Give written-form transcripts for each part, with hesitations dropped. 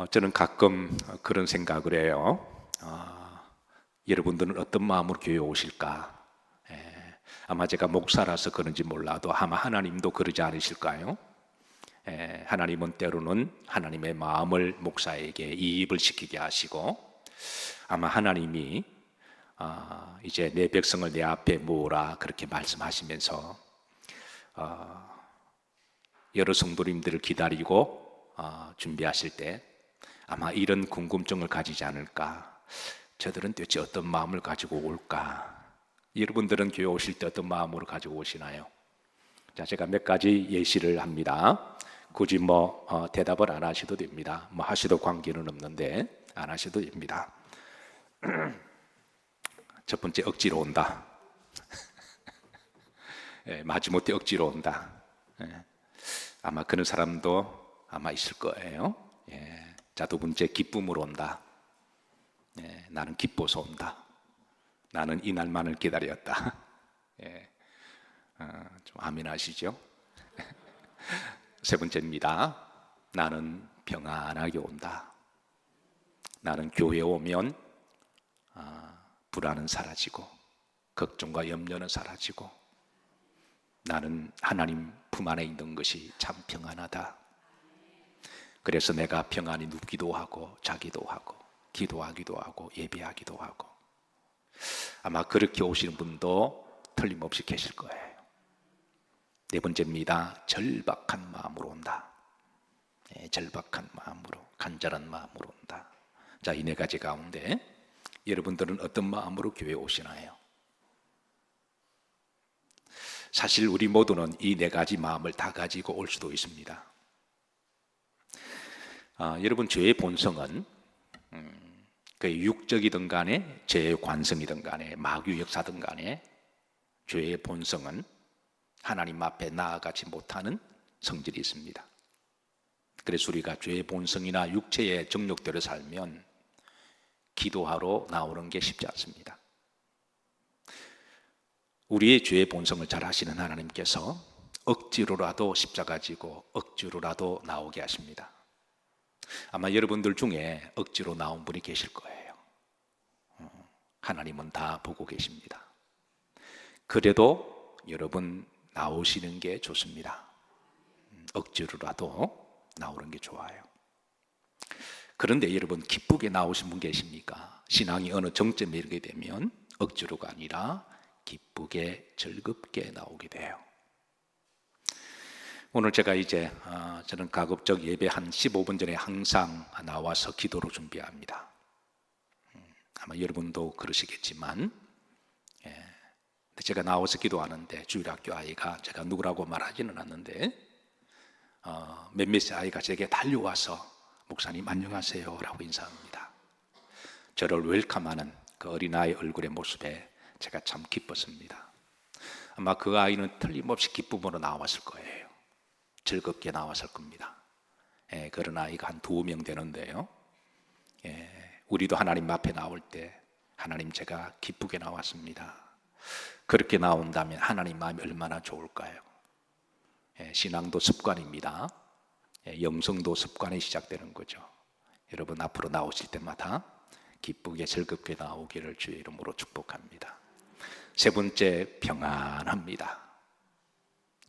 저는 가끔 그런 생각을 해요. 여러분들은 어떤 마음으로 교회에 오실까? 아마 제가 목사라서 그런지 몰라도 아마 하나님도 그러지 않으실까요? 하나님은 때로는 하나님의 마음을 목사에게 이입을 시키게 하시고, 아마 하나님이 이제 내 백성을 내 앞에 모으라 그렇게 말씀하시면서 여러 성도님들을 기다리고 준비하실 때 아마 이런 궁금증을 가지지 않을까. 저들은 도대체 어떤 마음을 가지고 올까? 여러분들은 교회 오실 때 어떤 마음으로 가지고 오시나요? 자, 제가 몇 가지 예시를 합니다. 굳이 대답을 안 하셔도 됩니다. 하셔도 관계는 없는데 안 하셔도 됩니다. 첫 번째, 억지로 온다. 마지못해 억지로 온다. 아마 그런 사람도 아마 있을 거예요. 자, 두 번째, 기쁨으로 온다. 나는 기뻐서 온다. 나는 이날만을 기다렸다. 좀 아멘 하시죠? 세 번째입니다. 나는 평안하게 온다. 나는 교회에 오면 불안은 사라지고 걱정과 염려는 사라지고 나는 하나님 품 안에 있는 것이 참 평안하다. 그래서 내가 평안히 눕기도 하고 자기도 하고 기도하기도 하고 예배하기도 하고, 아마 그렇게 오시는 분도 틀림없이 계실 거예요. 네 번째입니다. 절박한 마음으로 온다. 절박한 마음으로, 간절한 마음으로 온다. 자, 이 네 가지 가운데 여러분들은 어떤 마음으로 교회에 오시나요? 사실 우리 모두는 이 네 가지 마음을 다 가지고 올 수도 있습니다. 여러분, 죄의 본성은 그 육적이든 간에 죄의 관성이든 간에 마귀 역사든 간에 죄의 본성은 하나님 앞에 나아가지 못하는 성질이 있습니다. 그래서 우리가 죄의 본성이나 육체의 정욕대로 살면 기도하러 나오는 게 쉽지 않습니다. 우리의 죄의 본성을 잘 아시는 하나님께서 억지로라도 십자가 지고 억지로라도 나오게 하십니다. 아마 여러분들 중에 억지로 나온 분이 계실 거예요. 하나님은 다 보고 계십니다. 그래도 여러분 나오시는 게 좋습니다. 억지로라도 나오는 게 좋아요. 그런데 여러분, 기쁘게 나오신 분 계십니까? 신앙이 어느 정점에 이르게 되면 억지로가 아니라 기쁘게 즐겁게 나오게 돼요. 오늘 제가 이제 저는 가급적 예배 한 15분 전에 항상 나와서 기도로 준비합니다. 아마 여러분도 그러시겠지만, 제가 나와서 기도하는데 주일학교 아이가, 제가 누구라고 말하지는 않는데 몇몇 아이가 제게 달려와서 목사님 안녕하세요 라고 인사합니다. 저를 웰컴하는 그 어린아이 얼굴의 모습에 제가 참 기뻤습니다. 아마 그 아이는 틀림없이 기쁨으로 나왔을 거예요. 즐겁게 나왔을 겁니다. 그런 아이가 한 2명 되는데요. 우리도 하나님 앞에 나올 때 하나님, 제가 기쁘게 나왔습니다. 그렇게 나온다면 하나님 마음이 얼마나 좋을까요? 신앙도 습관입니다. 영성도 습관이 시작되는 거죠. 여러분, 앞으로 나오실 때마다 기쁘게 즐겁게 나오기를 주의 이름으로 축복합니다. 세 번째, 평안합니다.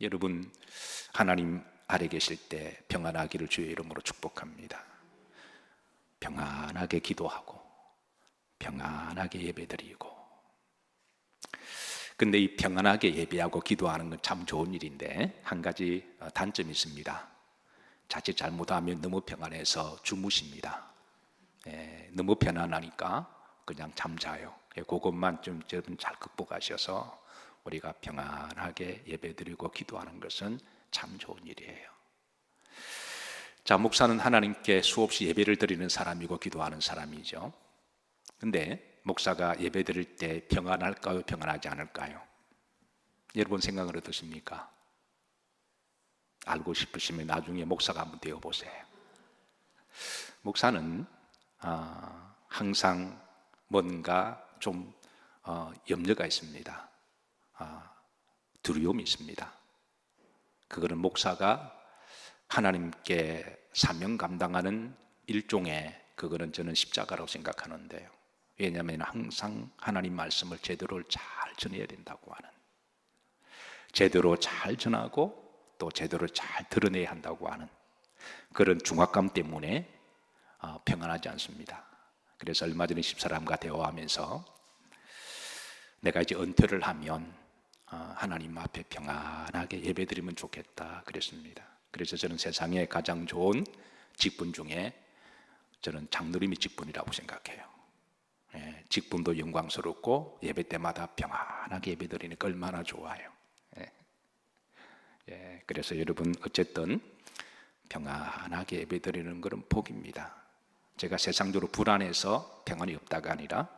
여러분, 하나님 아래 계실 때 평안하기를 주의 이름으로 축복합니다. 평안하게 기도하고 평안하게 예배드리고. 근데 이 평안하게 예배하고 기도하는 건 참 좋은 일인데 한 가지 단점이 있습니다. 자칫 잘못하면 너무 평안해서 주무십니다. 너무 편안하니까 그냥 잠자요. 그것만 좀 여러분 잘 극복하셔서 우리가 평안하게 예배드리고 기도하는 것은 참 좋은 일이에요. 자, 목사는 하나님께 수없이 예배를 드리는 사람이고 기도하는 사람이죠. 근데 목사가 예배 드릴 때 평안할까요? 평안하지 않을까요? 여러분 생각은 어떠십니까? 알고 싶으시면 나중에 목사가 한번 되어보세요. 목사는 항상 뭔가 좀 염려가 있습니다. 두려움이 있습니다. 그거는 목사가 하나님께 사명 감당하는 일종의 그거는 저는 십자가라고 생각하는데요. 왜냐하면 항상 하나님 말씀을 제대로 잘 전해야 된다고 하는, 제대로 잘 전하고 또 제대로 잘 드러내야 한다고 하는 그런 중압감 때문에 평안하지 않습니다. 그래서 얼마 전에 집사람과 대화하면서 내가 이제 은퇴를 하면 하나님 앞에 평안하게 예배드리면 좋겠다 그랬습니다. 그래서 저는 세상에 가장 좋은 직분 중에 저는 장로님이 직분이라고 생각해요. 직분도 영광스럽고 예배 때마다 평안하게 예배드리니까 얼마나 좋아요. 그래서 여러분 어쨌든 평안하게 예배드리는 것은 복입니다. 제가 세상적으로 불안해서 평안이 없다가 아니라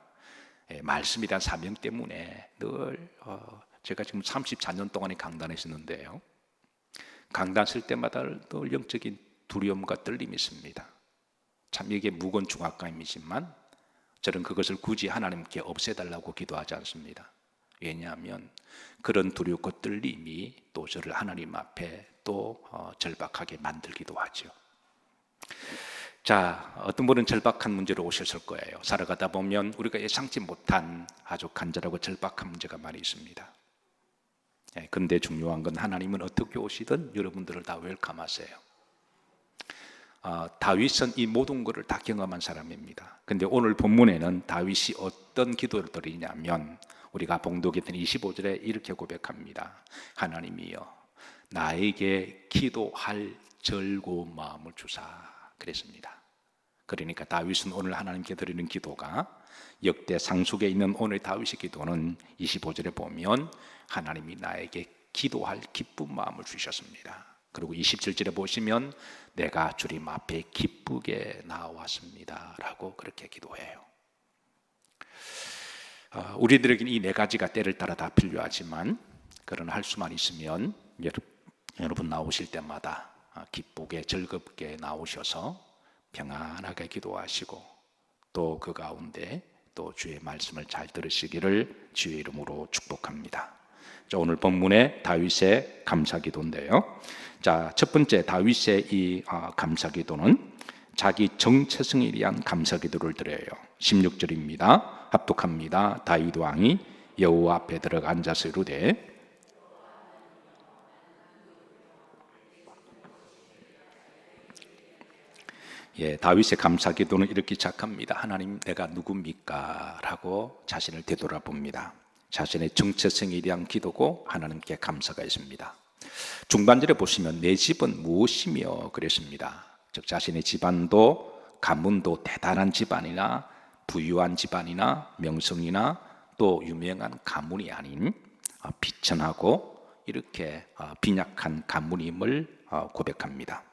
말씀에 대한 사명 때문에 늘 제가 지금 34년 동안에 강단했었는데요. 강단 쓸 때마다 늘 영적인 두려움과 떨림이 있습니다. 참 이게 무거운 중압감이지만 저는 그것을 굳이 하나님께 없애달라고 기도하지 않습니다. 왜냐하면 그런 두렵고 떨림이 또 저를 하나님 앞에 또 절박하게 만들기도 하죠. 자, 어떤 분은 절박한 문제로 오셨을 거예요. 살아가다 보면 우리가 예상치 못한 아주 간절하고 절박한 문제가 많이 있습니다. 그런데 중요한 건 하나님은 어떻게 오시든 여러분들을 다 웰컴하세요. 다윗은 이 모든 것을 다 경험한 사람입니다. 근데 오늘 본문에는 다윗이 어떤 기도를 드리냐면 우리가 봉독했던 25절에 이렇게 고백합니다. 하나님이여 나에게 기도할 즐거운 마음을 주사 그랬습니다. 그러니까 다윗은 오늘 하나님께 드리는 기도가 역대 상속에 있는 오늘 다윗의 기도는 25절에 보면 하나님이 나에게 기도할 기쁜 마음을 주셨습니다. 그리고 27절에 보시면 내가 주님 앞에 기쁘게 나왔습니다 라고 그렇게 기도해요. 우리들에게는 이 네 가지가 때를 따라 다 필요하지만 그러나 할 수만 있으면 여러분 나오실 때마다 기쁘게 즐겁게 나오셔서 평안하게 기도하시고 또 그 가운데 또 주의 말씀을 잘 들으시기를 주의 이름으로 축복합니다. 자, 오늘 본문의 다윗의 감사기도인데요. 자, 첫 번째 다윗의 이 감사기도는 자기 정체성에 대한 감사기도를 드려요. 16절입니다. 합독합니다. 다윗 왕이 여호와 앞에 들어가 앉아서 이르되 다윗의 감사기도는 이렇게 시작합니다. 하나님 내가 누굽니까? 라고 자신을 되돌아봅니다. 자신의 정체성에 대한 기도고 하나님께 감사가 있습니다. 중반절에 보시면 내 집은 무엇이며 그랬습니다. 즉 자신의 집안도 가문도 대단한 집안이나 부유한 집안이나 명성이나 또 유명한 가문이 아닌 비천하고 이렇게 빈약한 가문임을 고백합니다.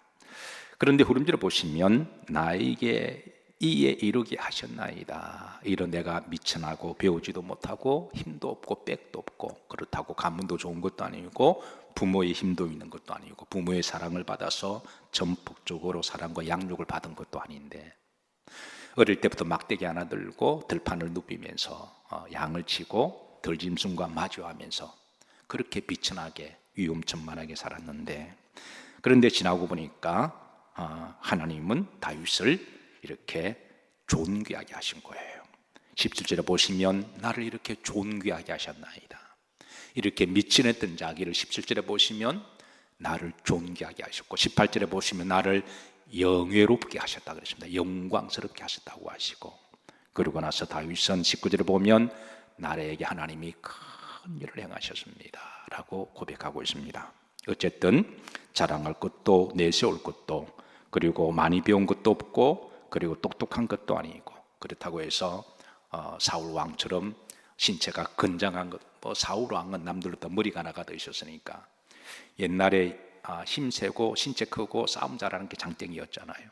그런데 후렴절을 보시면 나에게 이에 이르게 하셨나이다. 이런 내가 미천하고 배우지도 못하고 힘도 없고 빽도 없고 그렇다고 가문도 좋은 것도 아니고 부모의 힘도 있는 것도 아니고 부모의 사랑을 받아서 전폭적으로 사랑과 양육을 받은 것도 아닌데 어릴 때부터 막대기 하나 들고 들판을 누비면서 양을 치고 들짐승과 마주하면서 그렇게 비천하게 위험천만하게 살았는데 그런데 지나고 보니까 하나님은 다윗을 이렇게 존귀하게 하신 거예요. 17절에 보시면 나를 이렇게 존귀하게 하셨나이다. 이렇게 미친했던 자기를 17절에 보시면 나를 존귀하게 하셨고 18절에 보시면 나를 영예롭게 하셨다 그랬습니다. 영광스럽게 하셨다고 하시고 그러고 나서 다윗은 19절에 보면 나에게 하나님이 큰 일을 행하셨습니다 라고 고백하고 있습니다. 어쨌든 자랑할 것도 내세울 것도 그리고 많이 배운 것도 없고 그리고 똑똑한 것도 아니고 그렇다고 해서 사울 왕처럼 신체가 건장한 것, 사울 왕은 남들보다 머리가 하나가 더 있었으니까 옛날에 힘세고 신체 크고 싸움 잘하는 게 장땡이었잖아요.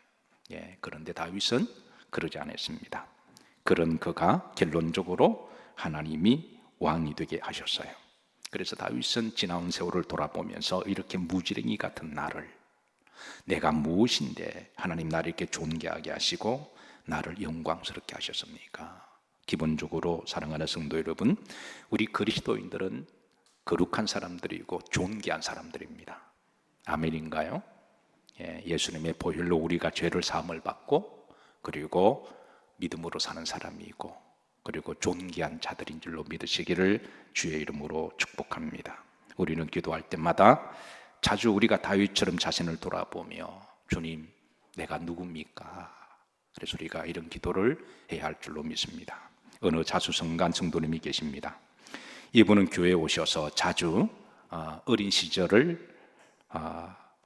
그런데 다윗은 그러지 않았습니다. 그런 그가 결론적으로 하나님이 왕이 되게 하셨어요. 그래서 다윗은 지나온 세월을 돌아보면서 이렇게 무지랭이 같은 나를 내가 무엇인데 하나님 나를 이렇게 존귀하게 하시고 나를 영광스럽게 하셨습니까? 기본적으로 사랑하는 성도 여러분, 우리 그리스도인들은 거룩한 사람들이고 존귀한 사람들입니다. 아멘인가요? 예수님의 보혈로 우리가 죄를 사함을 받고 그리고 믿음으로 사는 사람이고 그리고 존귀한 자들인 줄로 믿으시기를 주의 이름으로 축복합니다. 우리는 기도할 때마다 자주 우리가 다윗처럼 자신을 돌아보며 주님 내가 누굽니까? 그래서 우리가 이런 기도를 해야 할 줄로 믿습니다. 어느 자수성가한 성도님이 계십니다. 이분은 교회에 오셔서 자주 어린 시절을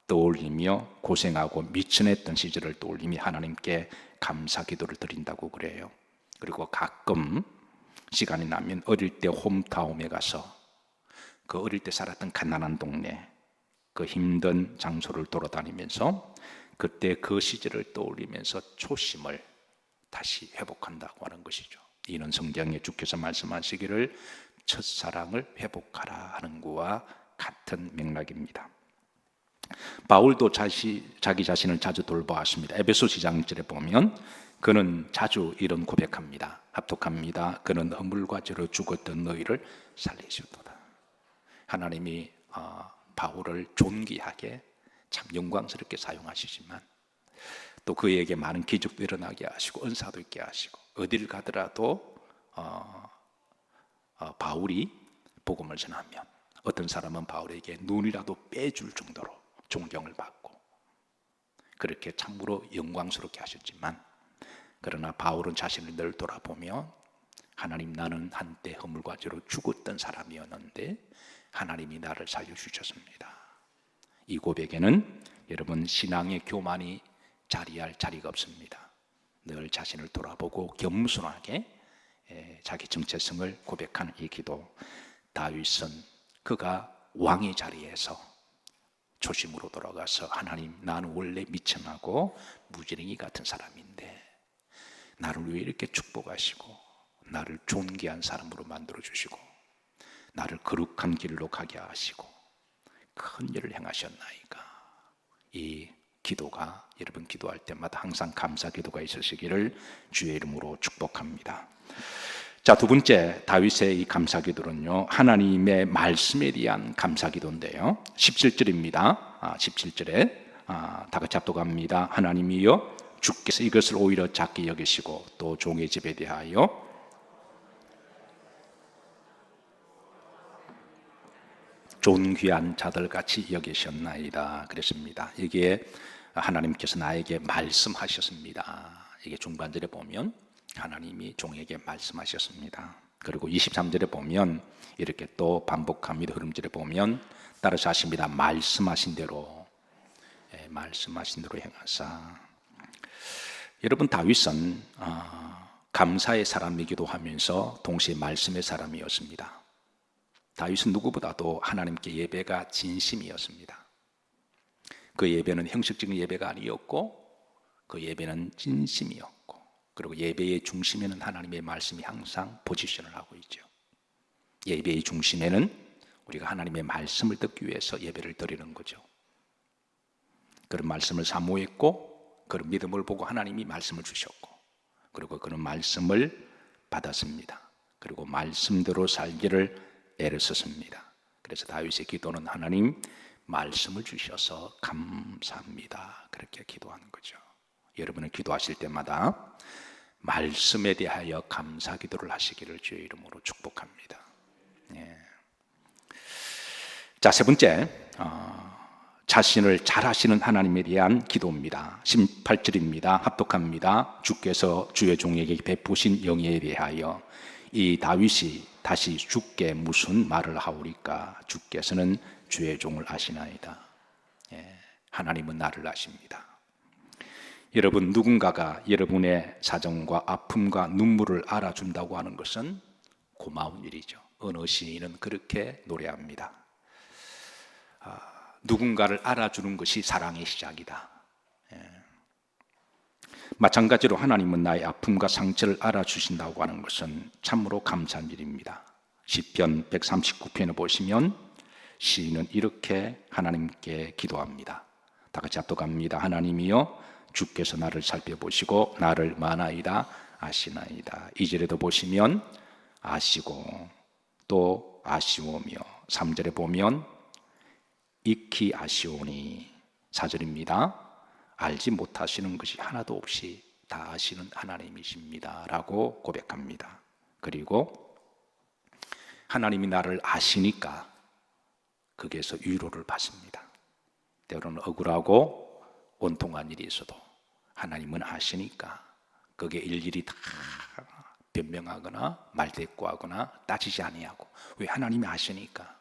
떠올리며 고생하고 미천했던 시절을 떠올리며 하나님께 감사 기도를 드린다고 그래요. 그리고 가끔 시간이 나면 어릴 때 홈타운에 가서 그 어릴 때 살았던 가난한 동네 그 힘든 장소를 돌아다니면서 그때 그 시절을 떠올리면서 초심을 다시 회복한다고 하는 것이죠. 이는 성경에 주께서 말씀하시기를 첫사랑을 회복하라 하는 것과 같은 맥락입니다. 바울도 자기 자신을 자주 돌보았습니다. 에베소서 2장절에 보면 그는 자주 이런 고백합니다. 합독합니다. 그는 허물과 죄로 죽었던 너희를 살리시도다. 하나님이 바울을 존귀하게 참 영광스럽게 사용하시지만 또 그에게 많은 기적도 일어나게 하시고 은사도 있게 하시고 어딜 가더라도 바울이 복음을 전하면 어떤 사람은 바울에게 눈이라도 빼줄 정도로 존경을 받고 그렇게 참으로 영광스럽게 하셨지만 그러나 바울은 자신을 늘 돌아보며 하나님 나는 한때 허물과 죄로 죽었던 사람이었는데 하나님이 나를 살려주셨습니다. 이 고백에는 여러분 신앙의 교만이 자리할 자리가 없습니다. 늘 자신을 돌아보고 겸손하게 자기 정체성을 고백하는 이 기도. 다윗은 그가 왕의 자리에서 초심으로 돌아가서 하나님 나는 원래 미천하고 무지랭이 같은 사람인데 나를 왜 이렇게 축복하시고 나를 존귀한 사람으로 만들어주시고 나를 거룩한 길로 가게 하시고 큰 일을 행하셨나이까. 이 기도가 여러분 기도할 때마다 항상 감사 기도가 있으시기를 주의 이름으로 축복합니다. 자, 두 번째 다윗의 이 감사 기도는요 하나님의 말씀에 대한 감사 기도인데요 17절입니다 17절에 다 같이 합독합니다. 하나님이여 주께서 이것을 오히려 작게 여기시고 또 종의 집에 대하여 존귀한 자들같이 여기셨나이다 그랬습니다. 이게 하나님께서 나에게 말씀하셨습니다. 이게 중반절에 보면 하나님이 종에게 말씀하셨습니다. 그리고 23절에 보면 이렇게 또 반복합니다. 흐름절에 보면 따라서 하십니다. 말씀하신 대로 말씀하신 대로 행하사. 여러분 다윗은 감사의 사람이기도 하면서 동시에 말씀의 사람이었습니다. 다윗은 누구보다도 하나님께 예배가 진심이었습니다. 그 예배는 형식적인 예배가 아니었고 그 예배는 진심이었고 그리고 예배의 중심에는 하나님의 말씀이 항상 포지션을 하고 있죠. 예배의 중심에는 우리가 하나님의 말씀을 듣기 위해서 예배를 드리는 거죠. 그런 말씀을 사모했고 그런 믿음을 보고 하나님이 말씀을 주셨고 그리고 그런 말씀을 받았습니다. 그리고 말씀대로 살기를 애를 썼습니다. 그래서 다윗의 기도는 하나님 말씀을 주셔서 감사합니다. 그렇게 기도하는 거죠. 여러분은 기도하실 때마다 말씀에 대하여 감사 기도를 하시기를 주의 이름으로 축복합니다. 자, 세 번째 자신을 잘 하시는 하나님에 대한 기도입니다. 18절입니다. 합독합니다. 주께서 주의 종에게 베푸신 영예에 대하여. 이 다윗이 다시 주께 무슨 말을 하오리까? 주께서는 주의 종을 아시나이다. 하나님은 나를 아십니다. 여러분 누군가가 여러분의 사정과 아픔과 눈물을 알아준다고 하는 것은 고마운 일이죠. 어느 시인은 그렇게 노래합니다. 누군가를 알아주는 것이 사랑의 시작이다. 마찬가지로 하나님은 나의 아픔과 상처를 알아주신다고 하는 것은 참으로 감사한 일입니다. 시편 139편을 보시면 시인은 이렇게 하나님께 기도합니다. 다 같이 합독합니다. 하나님이여 주께서 나를 살펴보시고 나를 많아이다 아시나이다. 2절에도 보시면 아시고 또 아시오며 3절에 보면 익히 아시오니 4절입니다. 알지 못하시는 것이 하나도 없이 다 아시는 하나님이십니다 라고 고백합니다. 그리고 하나님이 나를 아시니까 거기에서 위로를 받습니다. 때로는 억울하고 원통한 일이 있어도 하나님은 아시니까 거기에 일일이 다 변명하거나 말대꾸하거나 따지지 아니하고, 왜? 하나님이 아시니까.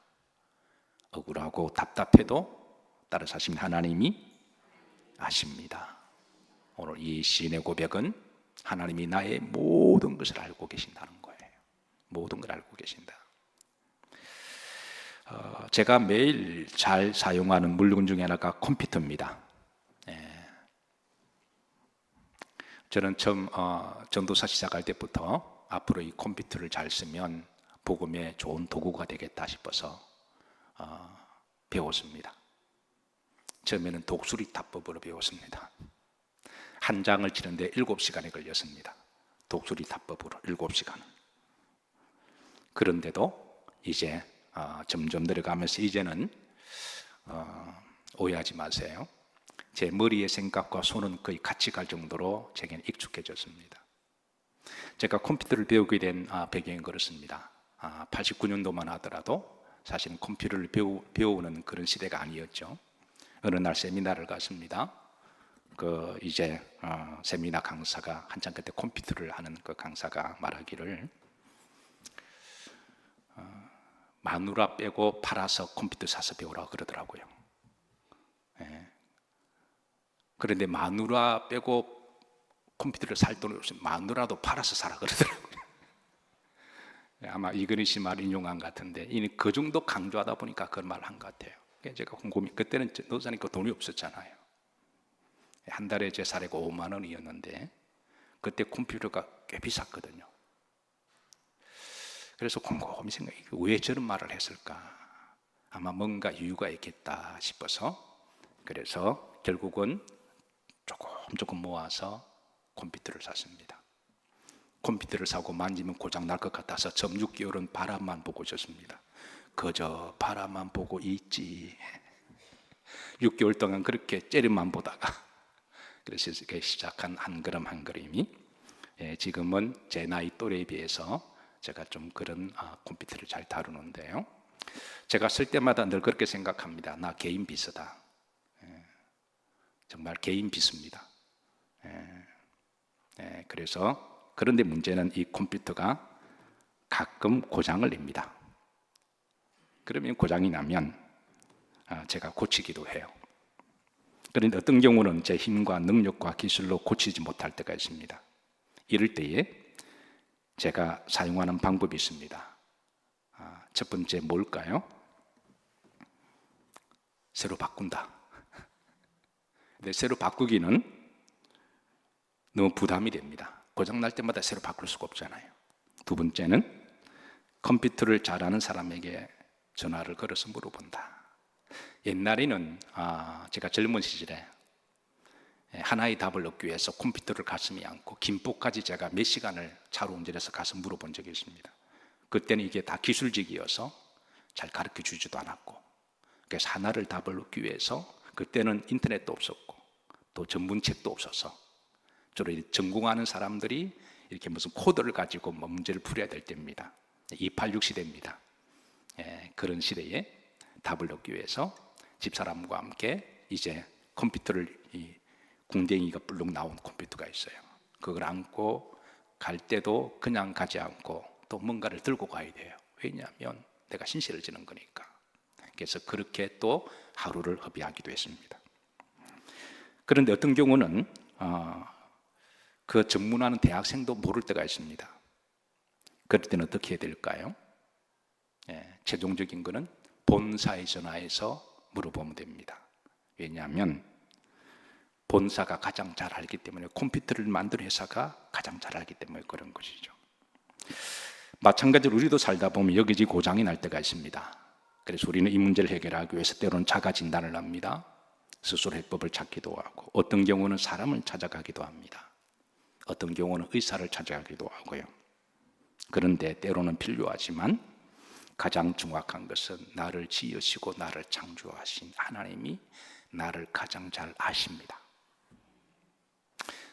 억울하고 답답해도 따라서 하시면 하나님이 아십니다. 오늘 이 시인의 고백은 하나님이 나의 모든 것을 알고 계신다는 거예요. 모든 걸 알고 계신다. 제가 매일 잘 사용하는 물건 중에 하나가 컴퓨터입니다. 저는 처음 전도사 시작할 때부터 앞으로 이 컴퓨터를 잘 쓰면 복음에 좋은 도구가 되겠다 싶어서 배웠습니다. 처음에는 독수리 타법으로 배웠습니다. 한 장을 치는데 7시간이 걸렸습니다. 독수리 타법으로 7시간. 그런데도 이제 점점 들어가면서 이제는 오해하지 마세요. 제 머리의 생각과 손은 거의 같이 갈 정도로 제게는 익숙해졌습니다. 제가 컴퓨터를 배우게 된 배경이 그렇습니다. 89년도만 하더라도 사실은 컴퓨터를 배우는 그런 시대가 아니었죠. 어느 날 세미나를 갔습니다. 이제 세미나 강사가 한참 그때 컴퓨터를 하는 그 강사가 말하기를 마누라 빼고 팔아서 컴퓨터 사서 배우라고 그러더라고요. 그런데 마누라 빼고 컴퓨터를 살 돈이 없으면 마누라도 팔아서 사라 그러더라고요. 아마 이근희 씨 말 인용한 것 같은데, 그 정도 강조하다 보니까 그런 말을 한 것 같아요. 제가 궁금해. 그때는 노사니까 돈이 없었잖아요. 한 달에 제 사례가 5만 원이었는데 그때 컴퓨터가 꽤 비쌌거든요. 그래서 곰곰이 생각해, 왜 저런 말을 했을까? 아마 뭔가 이유가 있겠다 싶어서, 그래서 결국은 조금 모아서 컴퓨터를 샀습니다. 컴퓨터를 사고 만지면 고장 날 것 같아서 점 6개월은 바람만 보고 있었습니다. 그저 바람만 보고 있지. 6개월 동안 그렇게 째려만 보다가, 그래서 시작한 한 걸음 한 걸음이 지금은 제 나이 또래에 비해서 제가 좀 그런 컴퓨터를 잘 다루는데요. 제가 쓸 때마다 늘 그렇게 생각합니다. 나 개인 비서다. 정말 개인 비서입니다. 그래서 그런데 문제는 이 컴퓨터가 가끔 고장을 냅니다. 그러면 고장이 나면 제가 고치기도 해요. 그런데 어떤 경우는 제 힘과 능력과 기술로 고치지 못할 때가 있습니다. 이럴 때에 제가 사용하는 방법이 있습니다. 첫 번째 뭘까요? 새로 바꾼다. 근데 새로 바꾸기는 너무 부담이 됩니다. 고장날 때마다 새로 바꿀 수가 없잖아요. 두 번째는 컴퓨터를 잘하는 사람에게 전화를 걸어서 물어본다. 옛날에는 제가 젊은 시절에 하나의 답을 얻기 위해서 컴퓨터를 가슴에 안고 김포까지 제가 몇 시간을 차로 운전해서 가서 물어본 적이 있습니다. 그때는 이게 다 기술직이어서 잘 가르쳐 주지도 않았고, 그래서 하나를 답을 얻기 위해서, 그때는 인터넷도 없었고 또 전문책도 없어서 주로 전공하는 사람들이 이렇게 무슨 코드를 가지고 문제를 풀어야 될 때입니다. 286 시대입니다. 그런 시대에 답을 얻기 위해서 집사람과 함께 이제 컴퓨터를, 궁뎅이가 불룩 나온 컴퓨터가 있어요. 그걸 안고 갈 때도 그냥 가지 않고 또 뭔가를 들고 가야 돼요. 왜냐하면 내가 신세를 지는 거니까. 그래서 그렇게 또 하루를 허비하기도 했습니다. 그런데 어떤 경우는 그 전문하는 대학생도 모를 때가 있습니다. 그럴 때는 어떻게 해야 될까요? 최종적인 거는 본사에 전화해서 물어보면 됩니다. 왜냐하면 본사가 가장 잘 알기 때문에, 컴퓨터를 만든 회사가 가장 잘 알기 때문에 그런 것이죠. 마찬가지로 우리도 살다 보면 여기저기 고장이 날 때가 있습니다. 그래서 우리는 이 문제를 해결하기 위해서 때로는 자가 진단을 합니다. 스스로 해법을 찾기도 하고, 어떤 경우는 사람을 찾아가기도 합니다. 어떤 경우는 의사를 찾아가기도 하고요. 그런데 때로는 필요하지만 가장 정확한 것은 나를 지으시고 나를 창조하신 하나님이 나를 가장 잘 아십니다.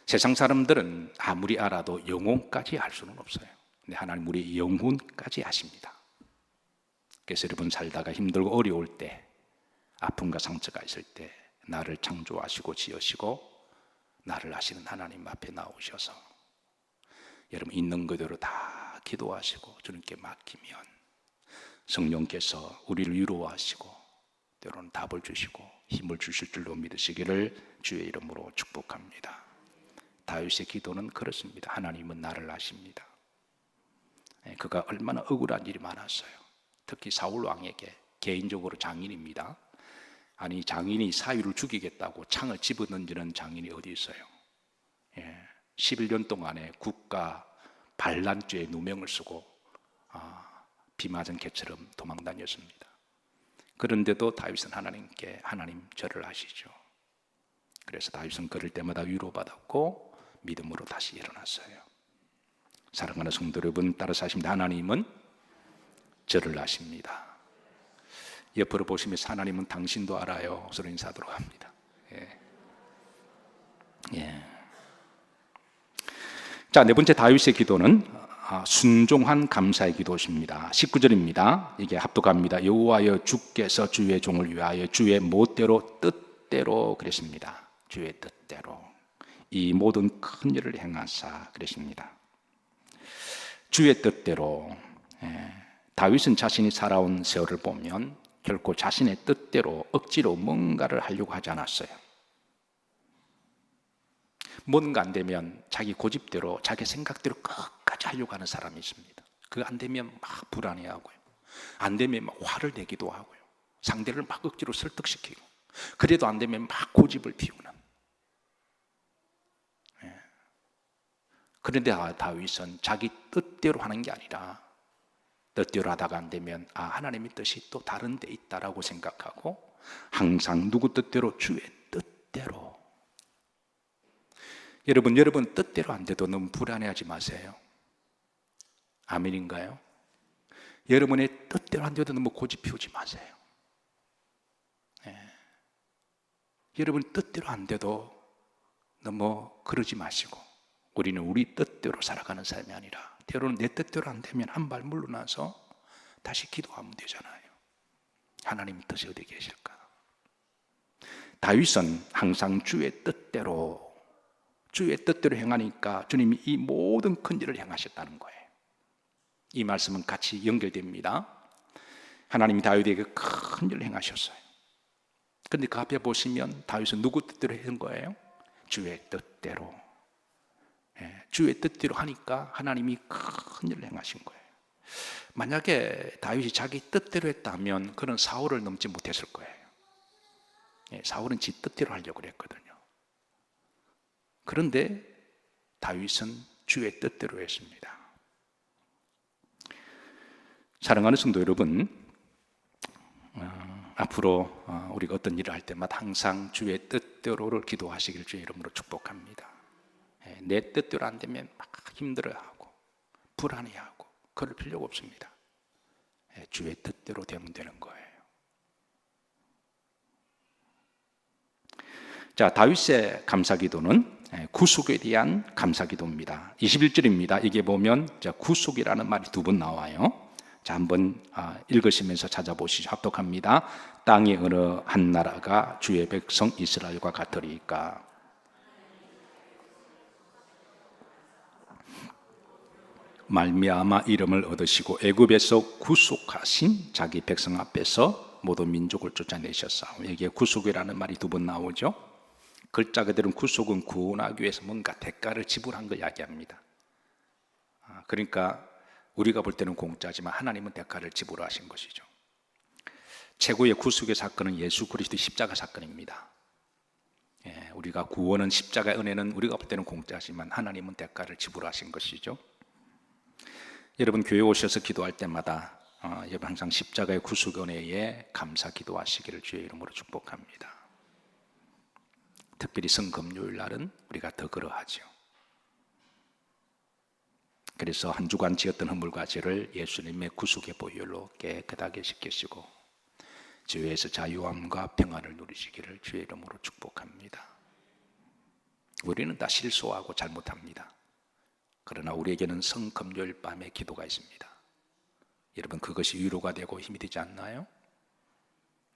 세상 사람들은 아무리 알아도 영혼까지 알 수는 없어요. 근데 하나님 우리 영혼까지 아십니다. 그래서 여러분 살다가 힘들고 어려울 때, 아픔과 상처가 있을 때 나를 창조하시고 지으시고 나를 아시는 하나님 앞에 나오셔서 여러분 있는 그대로 다 기도하시고 주님께 맡기면 성령께서 우리를 위로하시고 때로는 답을 주시고 힘을 주실 줄로 믿으시기를 주의 이름으로 축복합니다. 다윗의 기도는 그렇습니다. 하나님은 나를 아십니다. 그가 얼마나 억울한 일이 많았어요. 특히 사울 왕에게, 개인적으로 장인입니다. 아니 장인이 사위를 죽이겠다고 창을 집어던지는 장인이 어디 있어요? 11년 동안에 국가 반란죄에 누명을 쓰고 비 맞은 개처럼 도망 다녔습니다. 그런데도 다윗은 하나님께 하나님 저를 아시죠. 그래서 다윗은 그럴 때마다 위로받았고 믿음으로 다시 일어났어요. 사랑하는 성도 여러분, 따라서 하십니다. 하나님은 저를 아십니다. 옆으로 보시면서 하나님은 당신도 알아요. 서로 인사하도록 합니다. 자, 네 번째 다윗의 기도는 순종한 감사의 기도십니다. 19절입니다. 이게 합독합니다. 여호와여 주께서 주의 종을 위하여 주의 멋대로 뜻대로 그랬습니다. 주의 뜻대로 이 모든 큰 일을 행하사 그랬습니다. 주의 뜻대로. 다윗은 자신이 살아온 세월을 보면 결코 자신의 뜻대로 억지로 뭔가를 하려고 하지 않았어요. 뭔가 안 되면 자기 고집대로 자기 생각대로 끝까지 하려고 하는 사람이 있습니다. 그거 안 되면 막 불안해하고요. 안 되면 막 화를 내기도 하고요. 상대를 막 억지로 설득시키고 그래도 안 되면 막 고집을 피우는. 그런데 다윗은 자기 뜻대로 하는 게 아니라 뜻대로 하다가 안 되면 하나님의 뜻이 또 다른 데 있다라고 생각하고 항상 누구 뜻대로? 주의 뜻대로. 여러분 뜻대로 안 돼도 너무 불안해하지 마세요. 아멘인가요? 여러분의 뜻대로 안 돼도 너무 고집 피우지 마세요. 여러분 뜻대로 안 돼도 너무 그러지 마시고 우리는 우리 뜻대로 살아가는 삶이 아니라 때로는 내 뜻대로 안 되면 한 발 물러나서 다시 기도하면 되잖아요. 하나님의 뜻이 어디 계실까? 다윗은 항상 주의 뜻대로 행하니까 주님이 이 모든 큰 일을 행하셨다는 거예요. 이 말씀은 같이 연결됩니다. 하나님이 다윗에게 큰 일을 행하셨어요. 그런데 그 앞에 보시면 다윗은 누구 뜻대로 한 거예요? 주의 뜻대로. 주의 뜻대로 하니까 하나님이 큰 일을 행하신 거예요. 만약에 다윗이 자기 뜻대로 했다면 그는 사울을 넘지 못했을 거예요. 사울은 지 뜻대로 하려고 그랬거든요. 그런데 다윗은 주의 뜻대로 했습니다. 사랑하는 성도 여러분, 앞으로 우리가 어떤 일을 할 때마다 항상 주의 뜻대로를 기도하시길 주의 이름으로 축복합니다. 내 뜻대로 안 되면 막 힘들어하고 불안해하고 그럴 필요가 없습니다. 주의 뜻대로 되면 되는 거예요. 자, 다윗의 감사기도는 구속에 대한 감사기도입니다. 21절입니다. 이게 보면 구속이라는 말이 두 번 나와요. 자, 한번 읽으시면서 찾아보시죠. 합독합니다. 땅의 어느 한 나라가 주의 백성 이스라엘과 같으리까. 말미암아 이름을 얻으시고 애굽에서 구속하신 자기 백성 앞에서 모든 민족을 쫓아내셨사오. 여기에 구속이라는 말이 두 번 나오죠. 글자 그대로는 구속은 구원하기 위해서 뭔가 대가를 지불한 걸 이야기합니다. 그러니까 우리가 볼 때는 공짜지만 하나님은 대가를 지불하신 것이죠. 최고의 구속의 사건은 예수 그리스도의 십자가 사건입니다. 우리가 구원은 십자가의 은혜는 우리가 볼 때는 공짜지만 하나님은 대가를 지불하신 것이죠. 여러분 교회 오셔서 기도할 때마다 여러분 항상 십자가의 구속 은혜에 감사 기도하시기를 주의 이름으로 축복합니다. 특별히 성금요일 날은 우리가 더 그러하죠. 그래서 한 주간 지었던 허물과 죄를 예수님의 구속의 보혈로 깨끗하게 씻기시고 죄에서 자유함과 평안을 누리시기를 주의 이름으로 축복합니다. 우리는 다 실수하고 잘못합니다. 그러나 우리에게는 성금요일 밤에 기도가 있습니다. 여러분, 그것이 위로가 되고 힘이 되지 않나요?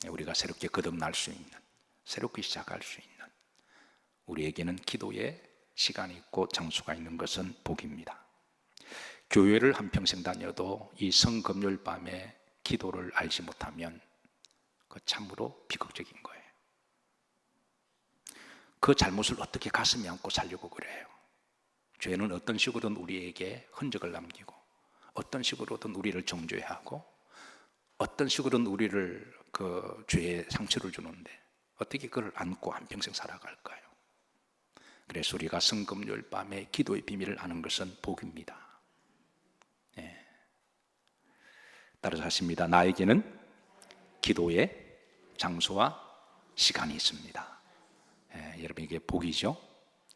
우리가 새롭게 거듭날 수 있는, 새롭게 시작할 수 있는, 우리에게는 기도의 시간이 있고 장소가 있는 것은 복입니다. 교회를 한평생 다녀도 이 성금요일 밤에 기도를 알지 못하면 그 참으로 비극적인 거예요. 그 잘못을 어떻게 가슴에 안고 살려고 그래요? 죄는 어떤 식으로든 우리에게 흔적을 남기고, 어떤 식으로든 우리를 정죄하고, 어떤 식으로든 우리를 그 죄의 상처를 주는데 어떻게 그걸 안고 한평생 살아갈까요? 그래서 우리가 성금요일 밤에 기도의 비밀을 아는 것은 복입니다. 네. 따라서 하십니다. 나에게는 기도의 장소와 시간이 있습니다. 네, 여러분, 이게 복이죠?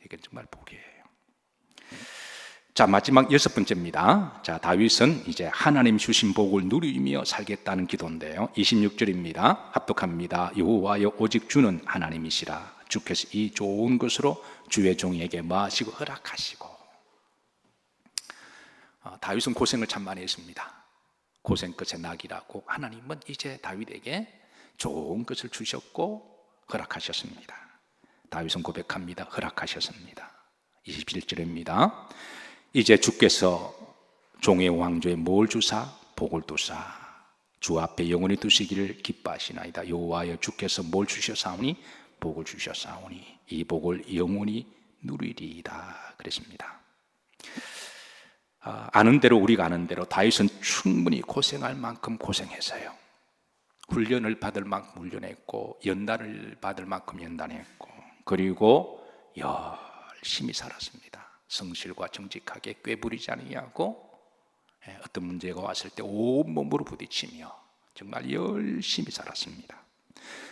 이게 정말 복이에요. 자, 마지막 6번째입니다. 자, 다윗은 이제 하나님 주신 복을 누리며 살겠다는 기도인데요. 26절입니다. 합독합니다. 여호와여, 오직 주는 하나님이시라. 주께서 이 좋은 것으로 주의 종에게 마시고 허락하시고. 다윗은 고생을 참 많이 했습니다. 고생 끝에 낙이라고 하나님은 이제 다윗에게 좋은 것을 주셨고 허락하셨습니다. 다윗은 고백합니다. 허락하셨습니다. 27절입니다. 이제 주께서 종의 왕조에 뭘 주사? 복을 두사 주 앞에 영원히 두시기를 기뻐하시나이다. 여호와여, 주께서 뭘 주셨사오니? 복을 주셨사오니 이 복을 영원히 누리리이다. 그랬습니다. 아는 대로, 우리가 아는 대로 다윗은 충분히 고생할 만큼 고생했어요. 훈련을 받을 만큼 훈련했고, 연단을 받을 만큼 연단했고, 그리고 열심히 살았습니다. 성실과 정직하게 꾀부리지 아니하고, 어떤 문제가 왔을 때 온몸으로 부딪히며 정말 열심히 살았습니다.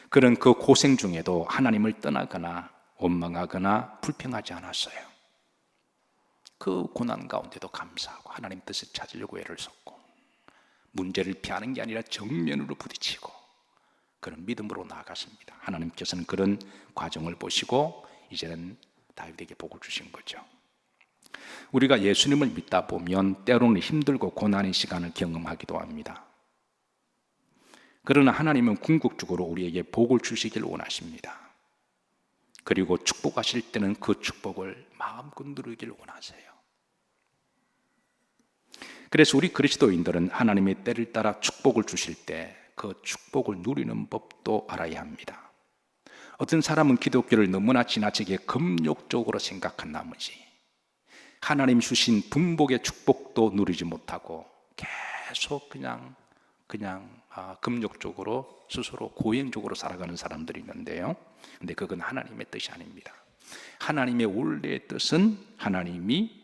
그런 그 고생 중에도 하나님을 떠나거나 원망하거나 불평하지 않았어요. 그 고난 가운데도 감사하고 하나님 뜻을 찾으려고 애를 썼고, 문제를 피하는 게 아니라 정면으로 부딪히고 그런 믿음으로 나아갔습니다. 하나님께서는 그런 과정을 보시고 이제는 다윗에게 복을 주신 거죠. 우리가 예수님을 믿다 보면 때로는 힘들고 고난의 시간을 경험하기도 합니다. 그러나 하나님은 궁극적으로 우리에게 복을 주시길 원하십니다. 그리고 축복하실 때는 그 축복을 마음껏 누리길 원하세요. 그래서 우리 그리스도인들은 하나님의 때를 따라 축복을 주실 때 그 축복을 누리는 법도 알아야 합니다. 어떤 사람은 기독교를 너무나 지나치게 금욕적으로 생각한 나머지 하나님 주신 분복의 축복도 누리지 못하고 계속 그냥 금욕적으로 스스로 고행적으로 살아가는 사람들이 있는데요. 근데 그건 하나님의 뜻이 아닙니다. 하나님의 원래의 뜻은 하나님이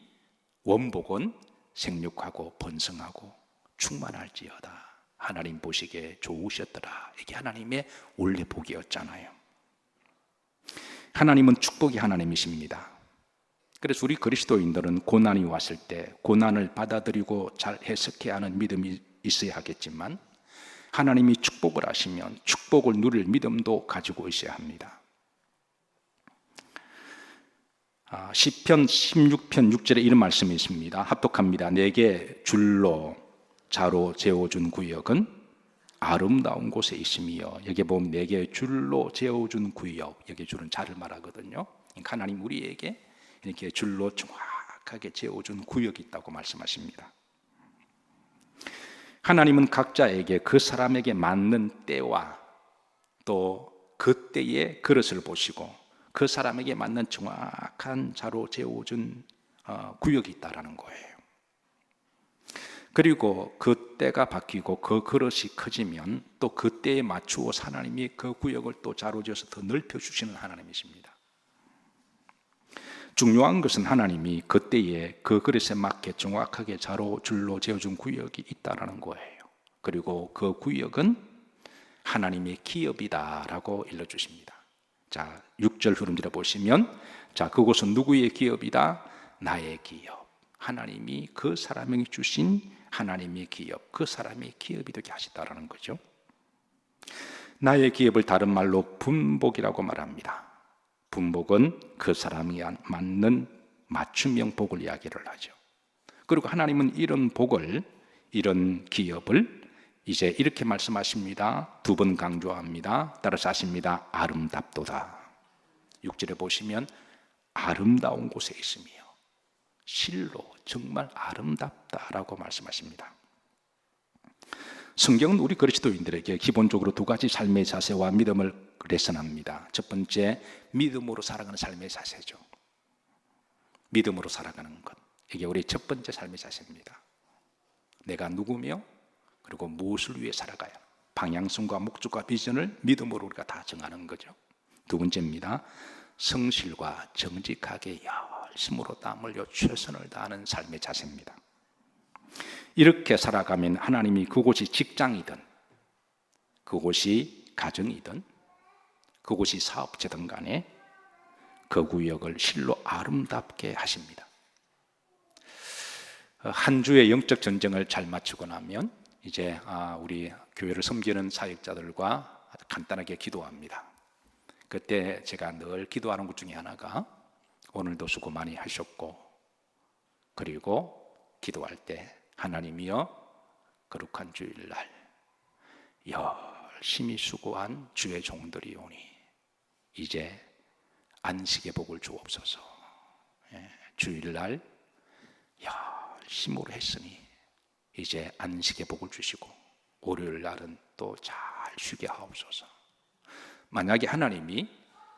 원복은 생육하고 번성하고 충만할지어다. 하나님 보시기에 좋으셨더라. 이게 하나님의 원래 복이었잖아요. 하나님은 축복의 하나님이십니다. 그래서 우리 그리스도인들은 고난이 왔을 때 고난을 받아들이고 잘 해석해야 하는 믿음이 있어야 하겠지만, 하나님이 축복을 하시면 축복을 누릴 믿음도 가지고 있어야 합니다. 시편 16편 6절에 이런 말씀이 있습니다. 합독합니다. 내게 줄로 자로 재워준 구역은 아름다운 곳에 있으며, 여기 보면 내게 줄로 재워준 구역, 여기 줄은 자를 말하거든요. 그러니까 하나님 우리에게 이렇게 줄로 정확하게 재워준 구역이 있다고 말씀하십니다. 하나님은 각자에게 그 사람에게 맞는 때와 또 그 때의 그릇을 보시고 그 사람에게 맞는 정확한 자로 재워준 구역이 있다라는 거예요. 그리고 그 때가 바뀌고 그 그릇이 커지면 또 그 때에 맞추어 하나님이 그 구역을 또 자로 지어서 더 넓혀주시는 하나님이십니다. 중요한 것은 하나님이 그때에 그 그릇에 맞게 정확하게 자로 줄로 재어준 구역이 있다는 거예요. 그리고 그 구역은 하나님의 기업이다라고 일러주십니다. 자, 6절 흐름들어 보시면, 자, 그곳은 누구의 기업이다? 나의 기업. 하나님이 그 사람에게 주신 하나님의 기업, 그 사람의 기업이 되게 하시다라는 거죠. 나의 기업을 다른 말로 분복이라고 말합니다. 분복은 그 사람이 맞는 맞춤형 복을 이야기를 하죠. 그리고 하나님은 이런 복을, 이런 기업을 이제 이렇게 말씀하십니다. 두 번 강조합니다. 따라서 하십니다. 아름답도다. 6절에 보시면 아름다운 곳에 있으며 실로 정말 아름답다라고 말씀하십니다. 성경은 우리 그리스도인들에게 기본적으로 두 가지 삶의 자세와 믿음을 레슨합니다. 첫 번째, 믿음으로 살아가는 삶의 자세죠. 믿음으로 살아가는 것, 이게 우리 첫 번째 삶의 자세입니다. 내가 누구며 그리고 무엇을 위해 살아가야, 방향성과 목적과 비전을 믿음으로 우리가 다 정하는 거죠. 두 번째입니다. 성실과 정직하게 열심으로 땀 흘려 최선을 다하는 삶의 자세입니다. 이렇게 살아가면 하나님이 그곳이 직장이든 그곳이 가정이든 그곳이 사업체든 간에 그 구역을 실로 아름답게 하십니다. 한 주의 영적 전쟁을 잘 마치고 나면 이제 우리 교회를 섬기는 사역자들과 간단하게 기도합니다. 그때 제가 늘 기도하는 것 중에 하나가 오늘도 수고 많이 하셨고, 그리고 기도할 때 하나님이여 거룩한 주일날 열심히 수고한 주의 종들이 오니 이제 안식의 복을 주옵소서. 주일날 열심으로 했으니 이제 안식의 복을 주시고 월요일 날은 또 잘 쉬게 하옵소서. 만약에 하나님이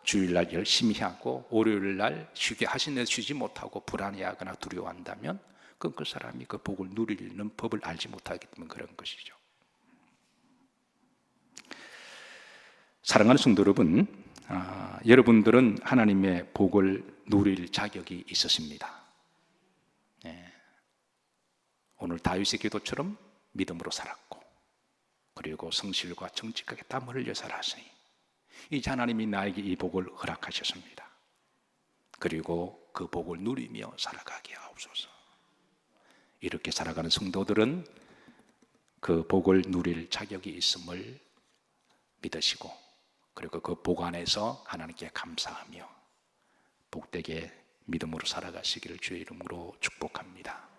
주일날 열심히 하고 월요일 날 쉬게 하시는데 쉬지 못하고 불안해하거나 두려워한다면 그건 그 사람이 그 복을 누리는 법을 알지 못하기 때문에 그런 것이죠. 사랑하는 성도 여러분, 여러분들은 하나님의 복을 누릴 자격이 있었습니다. 오늘 다윗의 기도처럼 믿음으로 살았고, 그리고 성실과 정직하게 땀을 흘려 살았으니 이제 하나님이 나에게 이 복을 허락하셨습니다. 그리고 그 복을 누리며 살아가게 하옵소서. 이렇게 살아가는 성도들은 그 복을 누릴 자격이 있음을 믿으시고, 그리고 그 복 안에서 하나님께 감사하며 복되게 믿음으로 살아가시기를 주의 이름으로 축복합니다.